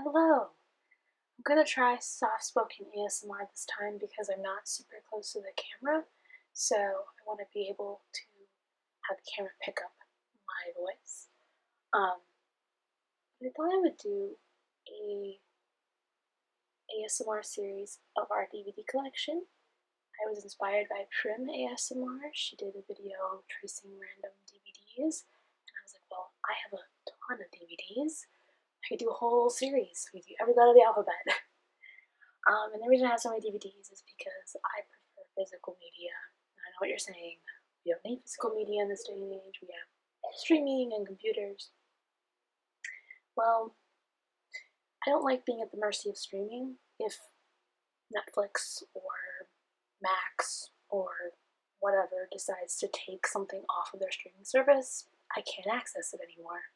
Hello! I'm gonna try soft-spoken ASMR this time because I'm not super close to the camera, so I want to be able to have the camera pick up my voice. But I thought I would do a ASMR series of our DVD collection. I was inspired by Prim ASMR. She did a video tracing random DVDs, and I was like, well, I have a ton of DVDs. I could do a whole series. We do every letter of the alphabet. And the reason I have so many DVDs is because I prefer physical media. I know what you're saying. We don't need physical media in this day and age. We have streaming and computers. Well, I don't like being at the mercy of streaming. If Netflix or Max or whatever decides to take something off of their streaming service, I can't access it anymore.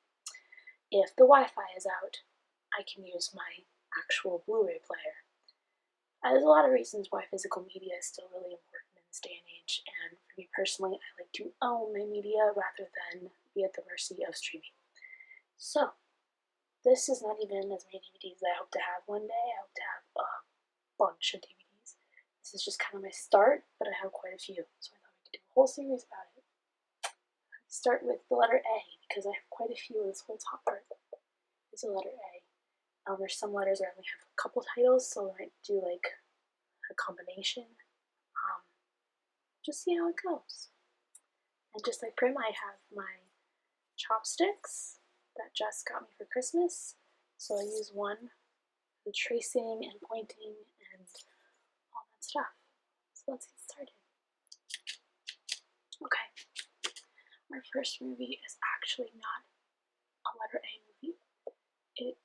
If the Wi-Fi is out, I can use my actual Blu-ray player. There's a lot of reasons why physical media is still really important in this day and age, and for me personally, I like to own my media rather than be at the mercy of streaming. So, this is not even as many DVDs as I hope to have one day. I hope to have a bunch of DVDs. This is just kind of my start, but I have quite a few, so I thought we could do a whole series about it. Start with the letter A, because I have quite a few of this whole top part. Is the letter A. There's some letters where I only have a couple titles, so I might do like a combination. Just see how it goes. And just like Prim, I have my chopsticks that Jess got me for Christmas. So I use one for tracing and pointing and all that stuff. So let's get started. Okay. Our first movie is actually not a letter A movie. It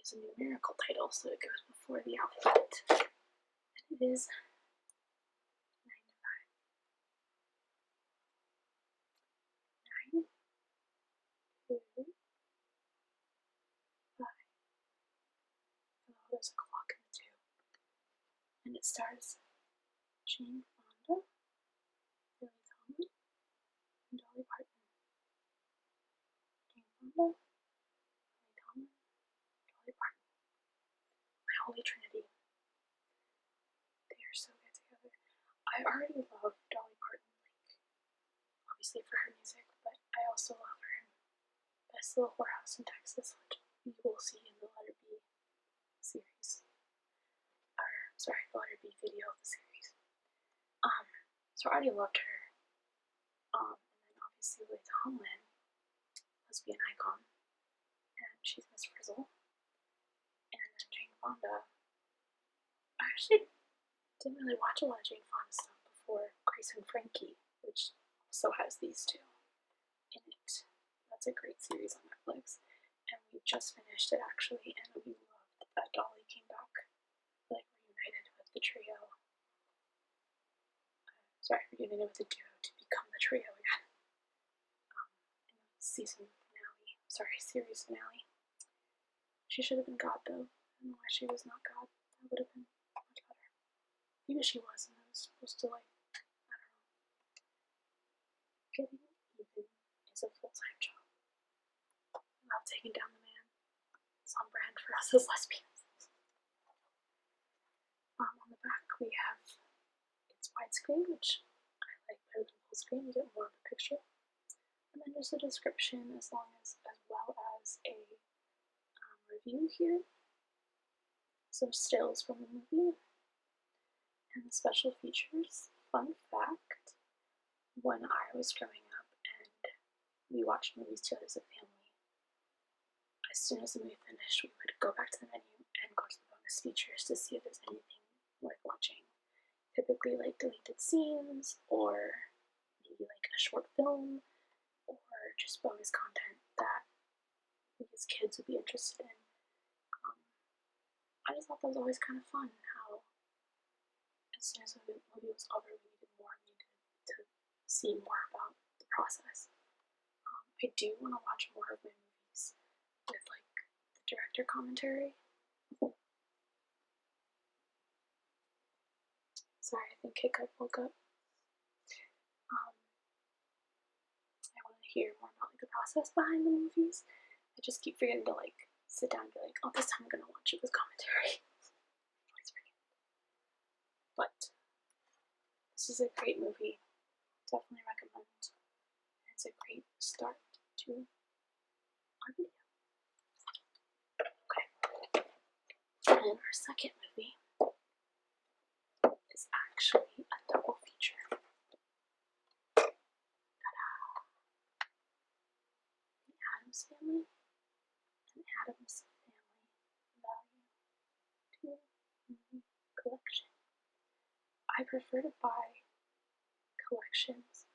is a numerical title, so it goes before the alphabet. And it is 9 to 5. 9, 2, 5. Oh, there's a clock in the 2. And it stars Jane Fonda, Lily Tomlin, and Dolly Parton. Jane Fonda, Lily Tomlin, Dolly Parton. My holy trinity. They are so good together. I already love Dolly Parton, like, obviously for her music, but I also love her in Best Little Whorehouse in Texas, which you will see in the letter B series. Or, sorry, the letter B video of the series. So I already loved her. And then obviously Lily Tomlin, lesbian icon, and she's Miss Frizzle. And then Jane Fonda. I actually didn't really watch a lot of Jane Fonda stuff before Grace and Frankie, which also has these two in it. That's a great series on Netflix. And we just finished it actually, and we loved that Dolly came back, like reunited with the trio. Reunited with the duo to become the trio again. In the series finale. She should have been God though. I don't know why she was not God. That would have been much better. Maybe she was, and I was supposed to, like, I don't know. Getting even is a full-time job. Not taking down the man. It's on brand for us as lesbians. On the back we have it's widescreen, which I like better than full screen. You get more of the picture. And then there's a description as well as a review here. Some stills from the movie. And the special features. Fun fact, when I was growing up and we watched movies together as a family, as soon as the movie finished, we would go back to the menu and go to the bonus features to see if there's anything worth watching. Typically like deleted scenes, or maybe like a short film, or just bonus content that we as kids would be interested in. I just thought that was always kind of fun, how as soon as the movie was over, we needed more, we needed to see more about the process. I do want to watch more of my movies with like the director commentary. Sorry, I think Hiccup woke up. I want to hear more about like the process behind the movies. I just keep forgetting to like sit down and be like, oh, this time I'm gonna watch it with commentary. Always forget. But this is a great movie. Definitely recommend. It's a great start to our video. Okay. And our second movie is actually a double feature. Ta-da! The Addams Family and Addams Family Value 2 movie collection. I prefer to buy collections,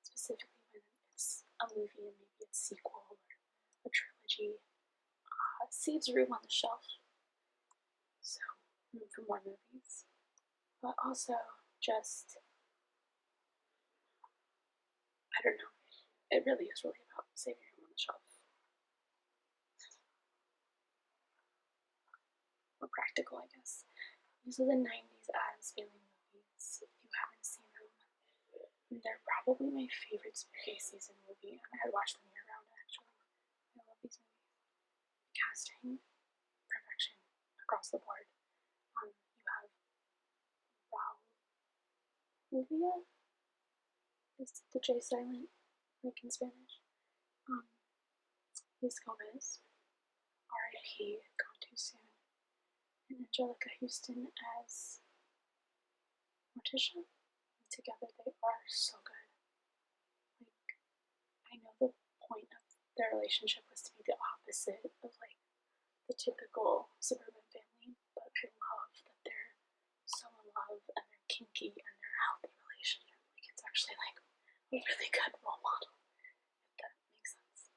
specifically when it's a movie and maybe it's a sequel or a trilogy. It saves room on the shelf, so for more movies. But also just, I don't know, it really is really about saving room on the shelf. More practical, I guess. These are the 90s Addams Family movies. If you haven't seen them, they're probably my favorite spooky season movie, and I watch them year round actually. I love these movies. Casting, perfection across the board. You have Olivia, is the J silent, like in Spanish. Luis Gomez, R.I.P., gone too soon. And Angelica Houston as Morticia. Together they are so good. Like, I know the point of their relationship was to be the opposite of like the typical suburban family, but I love that they're so in love and they're kinky and they're a healthy relationship. Like, it's actually like a really good role model, if that makes sense.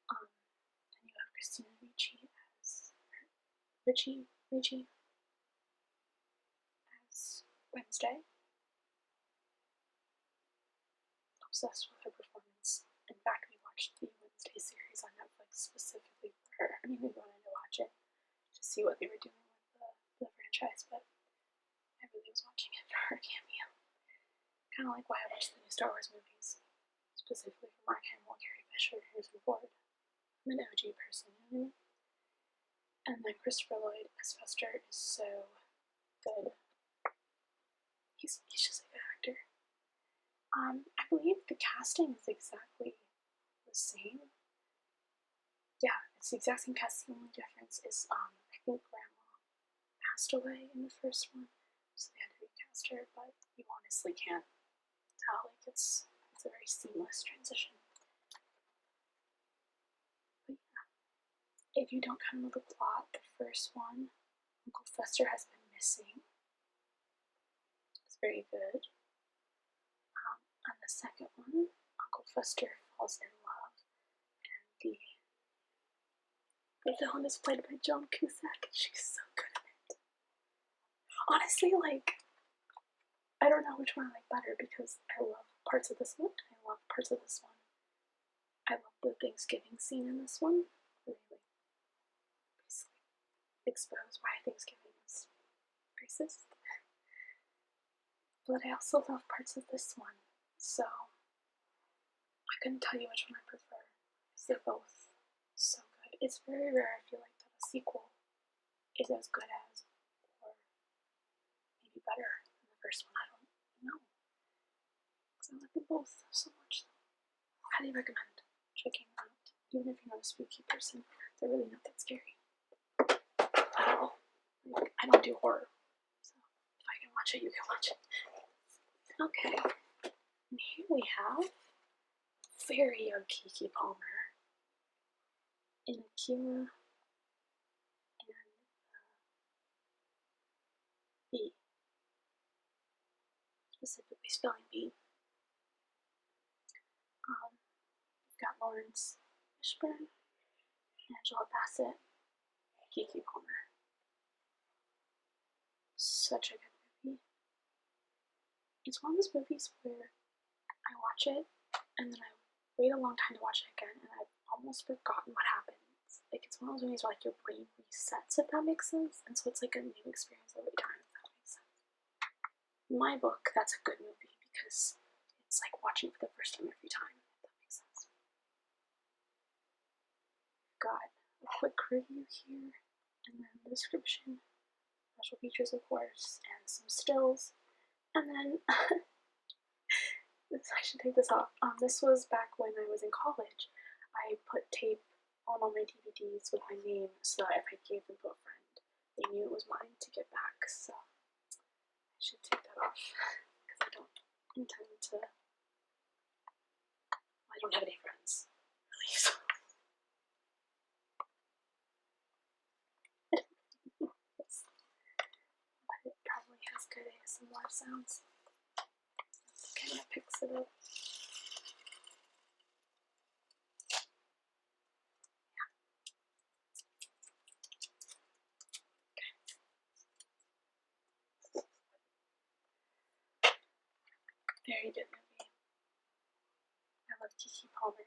And you have Christina Ricci as Wednesday. Obsessed with her performance. In fact, we watched the Wednesday series on Netflix specifically for her. I mean, we wanted to watch it to see what they were doing with the franchise, but I really was watching it for her cameo. Kind of like why I watched the new Star Wars movies, specifically for Mark Hamill, Carrie Fisher, Harrison Ford. I'm an OG person, you know what I mean? And then Christopher Lloyd as Fester is so good. He's just a good actor. I believe the casting is exactly the same. Yeah, it's the exact same casting. The only difference is I think Grandma passed away in the first one, so they had to recast her, but you honestly can't tell. Like, it's a very seamless transition. But yeah, if you don't kind of know the plot, the first one, Uncle Fester has been missing. It's very good. And the second one, Uncle Fester falls in love, and the villain is played by Joan Cusack, and she's so good at it. Honestly, like, I don't know which one I like better because I love parts of this one and I love parts of this one. I love the Thanksgiving scene in this one, where they like basically expose why Thanksgiving is racist. But I also love parts of this one, so I couldn't tell you which one I prefer. They're both so good. It's very rare, I feel like, that a sequel is as good as, or maybe better than the first one. I don't know. Because I like them both so much. I highly recommend checking them out. Even if you're not a spooky person, they're really not that scary at all. Like, I don't do horror, so if I can watch it, you can watch it. Okay, and here we have very young Keke Palmer in Akeelah and B, specifically spelling B. We've got Lawrence Fishburne, Angela Bassett, Keke Palmer. Such a good movie. It's one of those movies where I watch it and then I wait a long time to watch it again and I've almost forgotten what happens. Like, it's one of those movies where like your brain resets, if that makes sense, and so it's like a new experience every time, if that makes sense. In my book, that's a good movie because it's like watching for the first time every time, if that makes sense. We've got a quick review here, and then the description, special features of course, and some stills, and then I should take this off. This was back when I was in college. I put tape on all my DVDs with my name so that if I gave them to a friend, they knew it was mine to get back, so I should take that off because I don't intend to. I don't have any friends, really, so. But it probably has good ASMR sounds. It kind of picks it up. Very good movie. I love Kiki Palmer.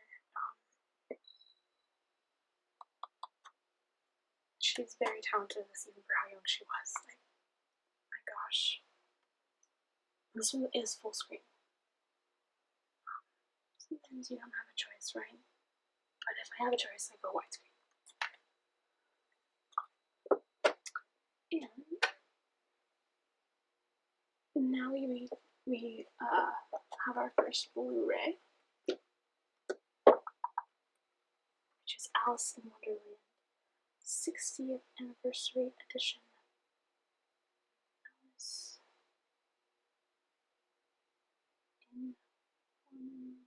She's very talented, even for how young she was. Like, my gosh. This one is full screen. Sometimes you don't have a choice, right? But if I have a choice, I go widescreen. And now we have our first Blu-ray, which is Alice in Wonderland 60th Anniversary Edition. Alice in Wonderland.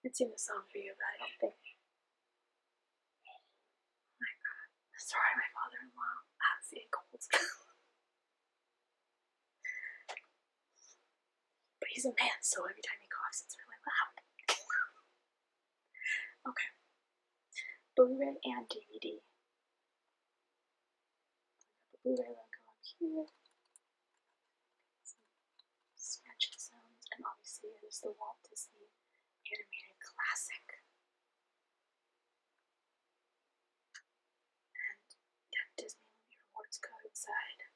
I'd sing the song for you, but I don't think. Oh my god. Sorry, my father-in-law has a cold. But he's a man, so every time he coughs, it's really loud. Okay. Blu-ray and DVD. The Blu-ray logo up here. Some scratching sounds, and obviously it is the Walt Disney animated classic. And that Disney Movie Rewards code side,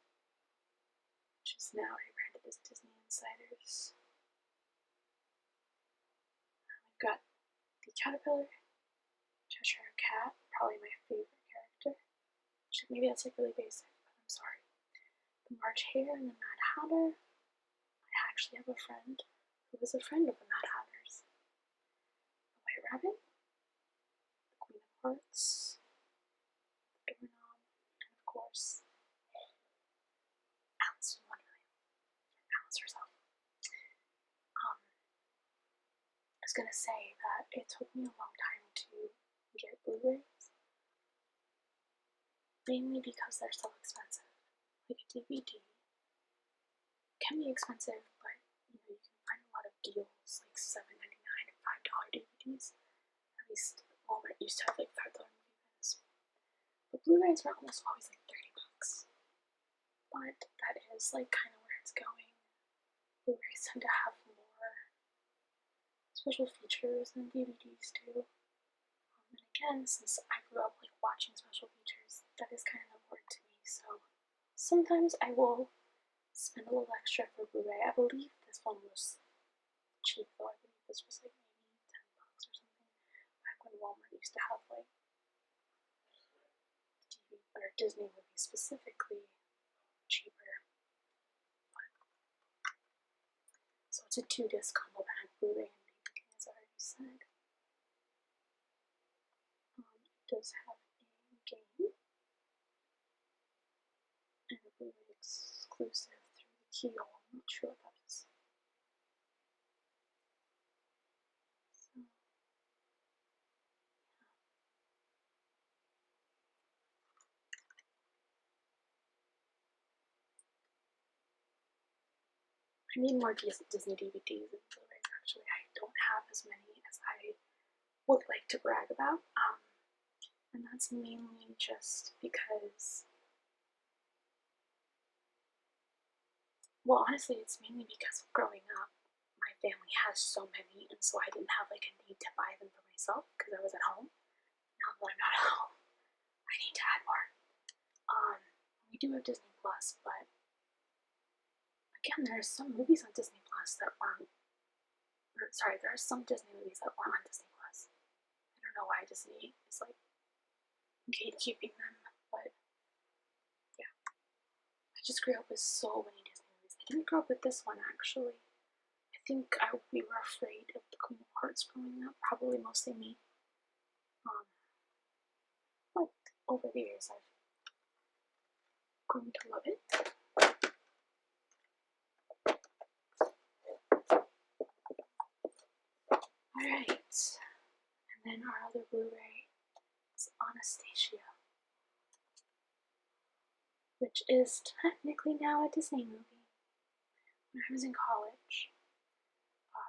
which is now rebranded as Disney Insiders. We've got the Caterpillar, Cheshire Cat, probably my favorite character. Maybe that's like really basic, but I'm sorry. The March Hare and the Mad Hatter. I actually have a friend who was a friend of the Mad Hatters. The White Rabbit, the Queen of Hearts, the Doorknob, and of course, Alice in Wonderland, Alice herself. I was gonna say that it took me a long time to get Blu-rays, mainly because they're so expensive. Like a DVD can be expensive, but you can find a lot of deals, like $7.99 and $5 DVDs. At least Walmart used to have like $5 movie bins. But Blu-rays were almost always like $30. But that is like kind of where it's going. Blu-rays tend to have more special features than DVDs do. And again, since I grew up like watching special features, that is kind of important to me. So sometimes I will spend a little extra for Blu-ray. I believe this one was cheap though. I believe this was like maybe $10 or something. Back when Walmart used to have like TV or Disney movies specifically cheaper. So it's a 2-disc combo pack, Blu-ray and DVD, as I already said. It does have a game and a Blu-ray exclusive through the keyhole. I'm not sure what that is. So, yeah. I need more Disney DVDs and Blu-rays, actually. I don't have as many as I would like to brag about. And that's mainly just because, well, honestly, it's mainly because of growing up. My family has so many, and so I didn't have like a need to buy them for myself because I was at home. Now that I'm not at home, I need to add more. We do have Disney Plus, but again, there are some movies on Disney Plus that aren't or sorry, there are some Disney movies that weren't on Disney Plus. I don't know why Disney is like gatekeeping them, but yeah. I just grew up with so many Disney movies. I didn't grow up with this one actually. I think we were afraid of the Queen of Hearts growing up, probably mostly me. But over the years I've grown to love it. Alright, and then our other Blu-ray is Anastasia, which is technically now a Disney movie. When I was in college,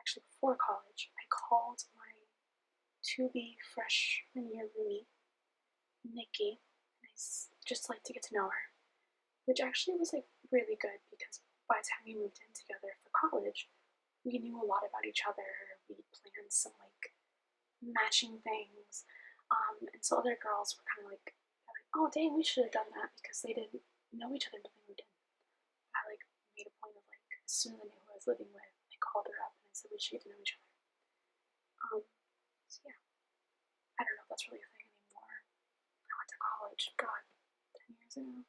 actually before college, I called my to-be freshman year roomie, Nikki, and I just like to get to know her, which actually was like really good because by the time we moved in together for college, we knew a lot about each other. We planned some like matching things, and so other girls were kind of like, oh dang, we should have done that because they didn't know each other until they moved in. I like made a point of like as soon as I knew who I was living with, I called her up and I said we should get to know each other. So yeah, I don't know if that's really a thing anymore. I went to college, God, 10 years ago.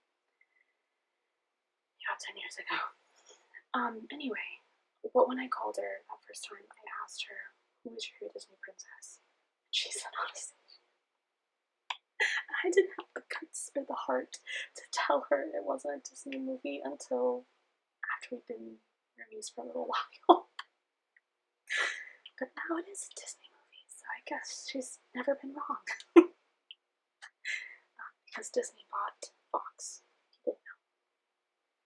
Yeah, 10 years ago. Anyway, but when I called her that first time, I asked her, who is your favorite Disney princess? And she said Anastasia. I didn't have the guts or the heart to tell her it wasn't a Disney movie until after we'd been reviews for a little while. But now it is a Disney movie, so I guess she's never been wrong. Because Disney bought Fox. You didn't know.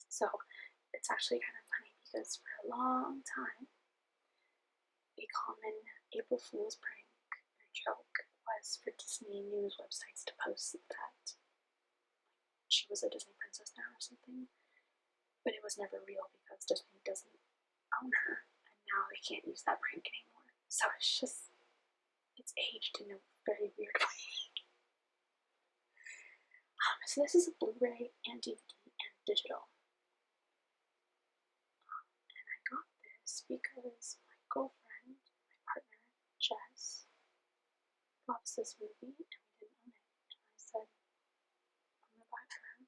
So it's actually kind of funny because for a long time, a common April Fool's prank or joke was for Disney news websites to post that she was a Disney princess now or something. But it was never real because Disney doesn't own her, and now they can't use that prank anymore. So it's aged in a very weird way. So this is a Blu-ray and DVD and digital. And I got this because my girlfriend, my partner, Jess, loves this movie and we didn't own it. And I said, I'm gonna buy it for her.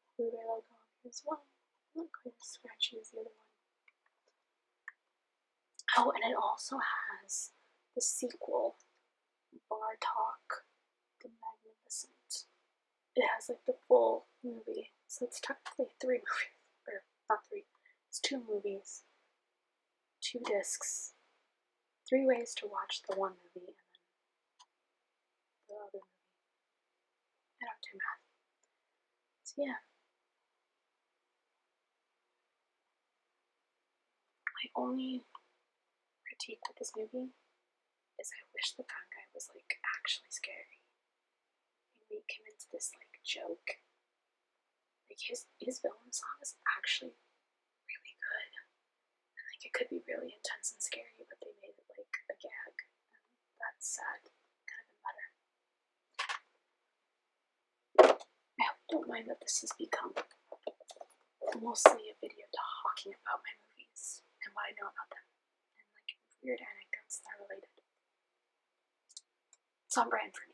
The Blu-ray logo on here as well. Not quite as scratchy as the other one. Oh, and it also has the sequel, Bartok the Magnificent. It has like the full movie, so it's technically 3 movies, or not 3, it's 2 movies, 2 discs, 3 ways to watch the one movie, and then the other movie. I don't do math. So yeah. My only critique with this movie is I wish the bad guy was like actually scary. They make him into this like joke. Like his villain song is actually really good. And like it could be really intense and scary, but they made it like a gag. And that's sad. Could have been better. I hope you don't mind that this has become mostly a video talking about my movies and what I know about them. And like weird anecdotes that are related. It's on brand for me.